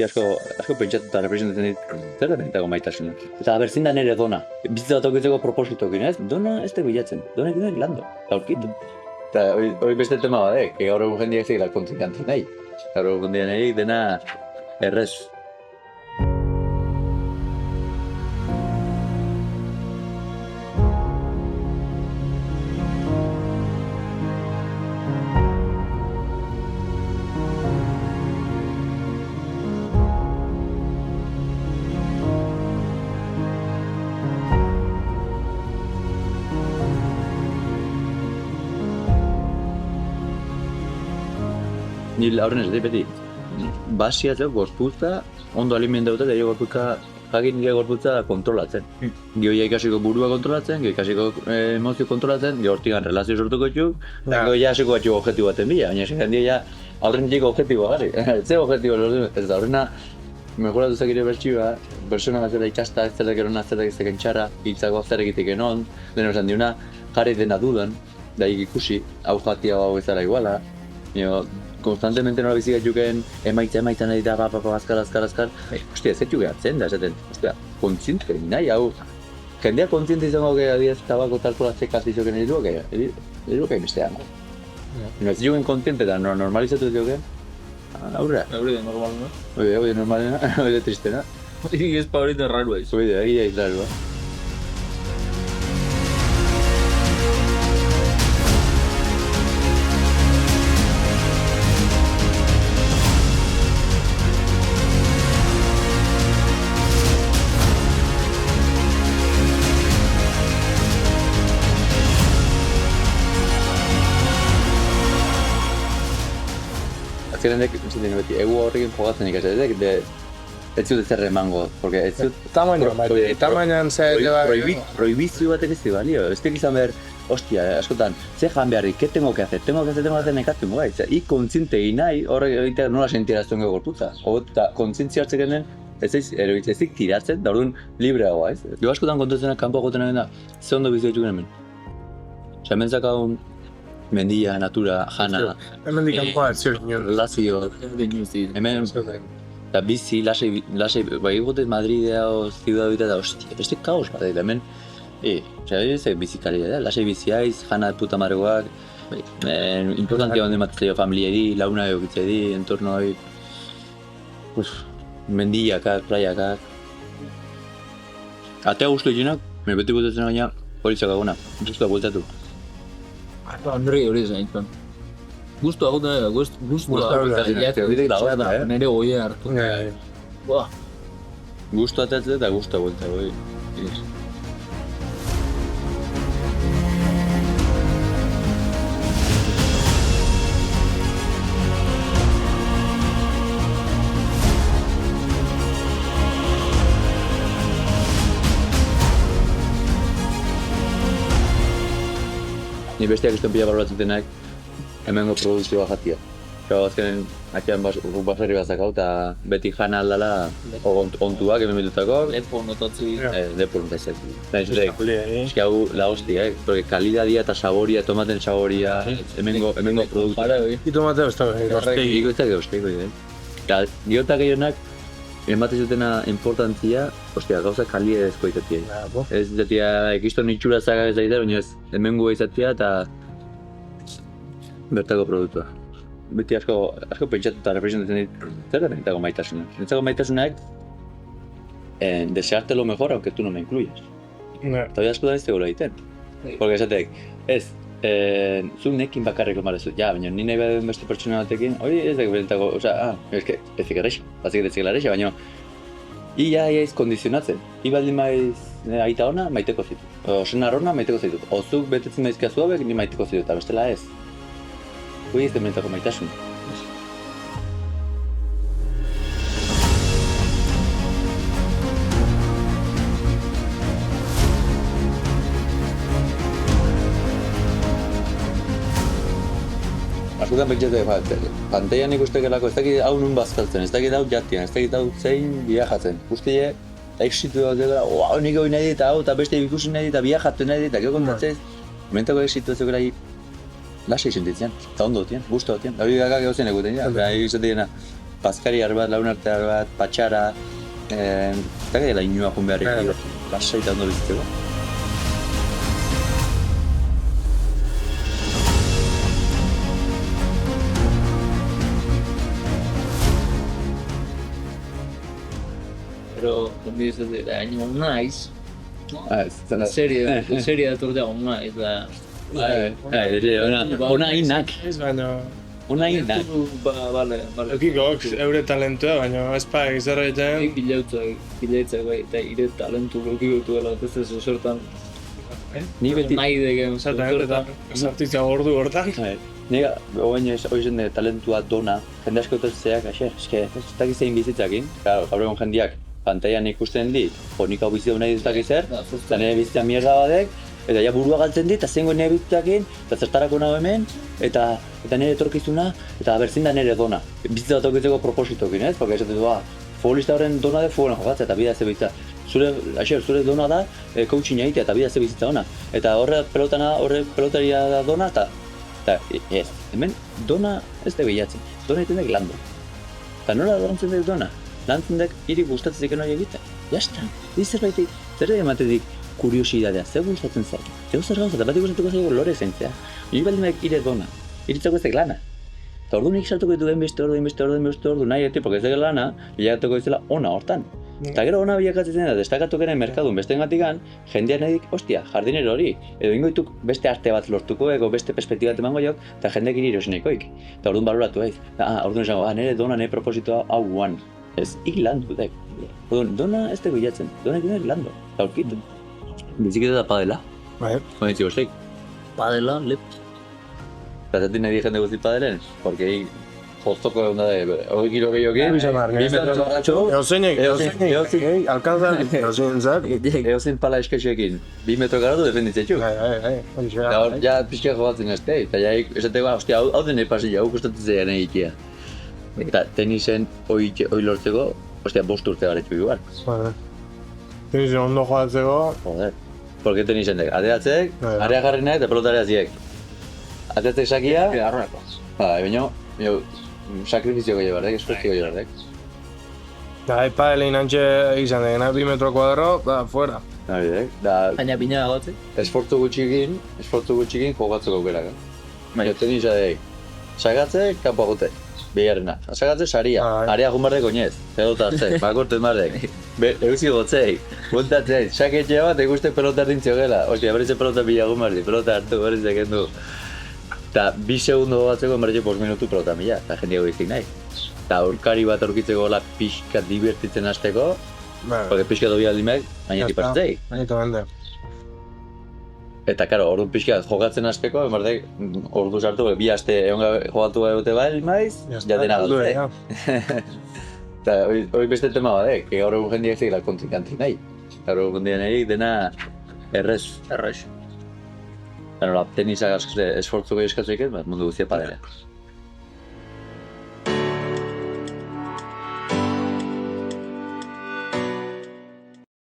Asko pentsatuta representatzen dit, zer da benetako maitasuna. Eta berzin da nire dona. Bizitza bat okitzeko propositokin, ez? Dona ez da bilatzen, donek dira lando, eta aurkitu. Eta hori beste tema badek, gaur egun jendeak zegila kontzikantzen nahi. Gaur egun jendeak nahi dena errez. Ni lauren ez beti, basiatzeko gorputza, ondo alimentauta eta gorputza, jakin nire gorputza kontrolatzen. Gio ikasiko burua kontrolatzen, gio ikasiko emozio kontrolatzen, gio hortigan relazio sortuko txuk, eta gio hasiko batxuk objektibo baten bila, baina esan handia aurren txiko objektiboa gari. Ze objektibo lortu, ez da horrena, mejoratu zakire bertxioa, persona bat zela ikasta, ez zela gerona, zela egizteken txara, hitzako zer egiteken on, dena esan diuna, jarri dena dudan, da ikusi, hau jatia hau ezara iguala, konstantemente nola bizik juken emaitza nahi da, azkar. Hostia, ez juke atzen da, esaten, hostia, kontziente nahi, hau, jendea kontziente izango adiez tabako talkolatzek azizioken ediruak bestean. Ez juken kontziente da, normalizatu ez juken, aurra. Hori da normalena. Hori da normalena, hori da tristena. Hori ez pa hori da rarua ez. Hori da, egia izlarua. Azkenenek, beti, egu horrekin jogatzen ikasetek, ez zut ezer emango, porque ez zut... Tamainan Prohibizio batek ez balio, ez tek izan behar, hostia, askotan, ze jan beharrik, ¿qué tengo que hacer nekatzen gai, ik kontziente nahi horrek nola sentiarazten gego gorputza, eta kontzientzia hartzeken den, ez dik tiratzen, da orduan libreagoa, ez? Jo askotan kontatzenak kanpo agoten da, ze ondo bizi dituken hemen. Osa, hemen zakagun mendia, natura, jana, hemen dikampoa ez zio ginen. relazio, hemen, eta bizi, lasai, bai egotez Madridea o Ciudad Bita da, hostia, beste kaos bat, eta hemen, ez bizikaria da, lasai biziaiz, jana puta margoak, importantia honden bat familiari, launa egokitzedi, entornoi, mendiakak, playakak. Atea guztu eginak, beti bultatzen gaina, horitzak agona, guztua bultatu. Andre hori ez nahi. Guztua hau da, guztua nire goia hartu. Guztua atatzen eta guztua bulta, goi. Ni besteak izten pila baloratzetenak hemengo produkzioa jatia. Gau azkenen atxean basari bat zakau eta beti jana aldala ontuak hemen bitutako. Lepo notatzi. Lepo notatzek. Eski hau la hostia, porque kalidadia eta saboria, tomaten saboria, hemengo produkzioa. I tomatea ez da behar. Ikoitzak euskeko, Eta giotak gehionak, ematen zutena importantzia, ostia, gauza kalidadezko izatea. Ez izatea, ekiston itxura zaga ez daita, baina ez, hemengoa izatea eta bertako produktua. Beti asko pentsatuta representatzen dit, zer da benetako maitasuna. Benetako maitasunak, desearte lo mejor, aunque tú no me incluyas. Eta hori askotan ez tegoela egiten. Porque esatek, ez, zuk nekin bakarrik lomarezu, baina ni nahi behar beste pertsona batekin, hori ez dago benetako, ez egarrexa, bazik ez egarrexa, baina ia ez kondizionatzen. Baldin maiz aita ona, maiteko zitu. O senar ona, maiteko zitu. O zuk betetzen daizkia zuabek, ni maiteko zitu, eta bestela ez. Hori ez da benetako maitasun. Askotan pentsatzen, pantailan ikustekelako, ez dakit hau nun bazkaltzen, ez dakit hau jatian, ez dakit hau zein biajatzen. Guztie, exitu dut dela, nik hori nahi dit, hau, eta beste ikusi nahi dit, eta biajatu nahi dit, eta gero kontatzez. Momentako exitu dut zela lasai sentitzen, eta ondo dutien, guztu dutien. Hori gagak gauzen eguten, eta izateena, Bazkari bat, launarte bat, patxara, eta gara inua joan beharrik, lasaita ondo bizitzeko. Pero, como dices, de año naiz, Zena, serie datortea naiz, da... ona inak, Ez baina... ona inak. Bale. Eukikok eure talentua, baina ez pa egizarra egiten... Gileatzak bai, eta ire talentu eukiko dela, ez zertan... Ni beti... Nahi degen, Zaten, eta artista gordu hortan. Nega, oain hoizen talentua dona, jende asko zeak, eske, ez dakiz zein bizitzakin. Claro, gaur egun jendiak pantailan ikusten dit, nik hau bizitzak nahi dut zer, eta nire bizitza mierda badek, eta ja burua galtzen dit, eta zengo nire bizitzakin, eta zertarako nago hemen, eta nire etorkizuna, eta berzin da nire dona. Bizitza bat okitzeko propositokin, ez? Porque esaten du, futbolista horren dona de futbolan jokatzea, eta bidea ze bizitza. Zure dona da, coaching egitea, eta bidea ze bizitza ona. Eta horre pelotaria da dona, eta ez, hemen dona ez da bilatzen, dona egiten dek lando. Eta nola lantzen dek dona? Lantzen dek hiri gustatzen zekeno egiten. Jasta, zerbaitik, zer ematetik kuriosidadea, zer gustatzen zaik. Zer gauza, eta bat gustatuko zaigu lore zentzea. Nire baldin dek hire dona, hiritzako ez dek lana. Eta ordu nik sartuko ditu beste ordu nahi eti, porque ez dek lana, bilakatuko izela ona hortan. Eta gero ona bilakatzen da, destakatu garen merkadun beste engatikan, jendean edik, ostia, jardinero hori, edo ingoituk beste arte bat lortuko, ego beste perspektiba bat emango jok, eta jendek iri erosenekoik. Eta orduan baloratu haiz. Orduan esango, nire dona, nire propositoa hau guan. Ez, hik landu dek. Orduan, dona ez dek bilatzen, dona egin landu. Eta aurkitu. Biziketa da padela. Bai. Baina itxiko zeik. Padela, lep. Eta zetin nahi jende guzti padelen, porque joztoko egon da de, hori kilo gehiokin, bi metro garratxo, Eozeinek, alkanzan, eozeinentzat. eozein pala eskexekin, 2 metro garratu defenditzetxuk. Bai. Eta hor, ja pixka jogatzen ezte, eta ja esateko, ostia, hau den pasilla, hau gustatzen zeian egitea. Eta tenisen hoi lortzeko, ostia, 5 urte garetxu igual. Tenisen ondo joatzeko, Joder. Porque tenisen dek, ateatzek, area jarri nahi eta pelota areaziek. Ateatzek sakia, baina, sakrifizio gehiago berdek, esfortzio gehiago berdek. da, padelein antxe izan degena, 2 metro kuadro, da, fuera. Baina pina dagoatzen. Esfortzu gutxikin jogatzeko aukerak. Baina tenisa dek, sagatzek, kanpo agote. Bigarrena, sagatzek saria, area jun bardek oinez, pelota hartzek, bakorten bardek. Eusi gotzei, buntatzei, saketxea bat ikuste pelota hartintzio gela. Ostia, berrize pelota bilagun bardi, pelota hartu, berrize kendu. Eta 2 segundo batzeko berrize 5 minutu pelota mila, eta jendeago izik nahi. Eta aurkari bat aurkitzeko la pixka divertitzen hasteko, porque pixka dobi aldimek, baina tipartzei. Baina bende. Eta, karo, ordu pixka jokatzen hasteko, embardek, ordu sartu, 2 aste egon jogatu gabe bai maiz, ja dena galtze. Eta hori beste tema badek, gaur egun jendeak zegela kontrikantik nahi. Gaur egun jendeak nahi dena errez. Errex. Eta nola, tenisa esfortzuko eskatzeik ez, mundu guztia padela.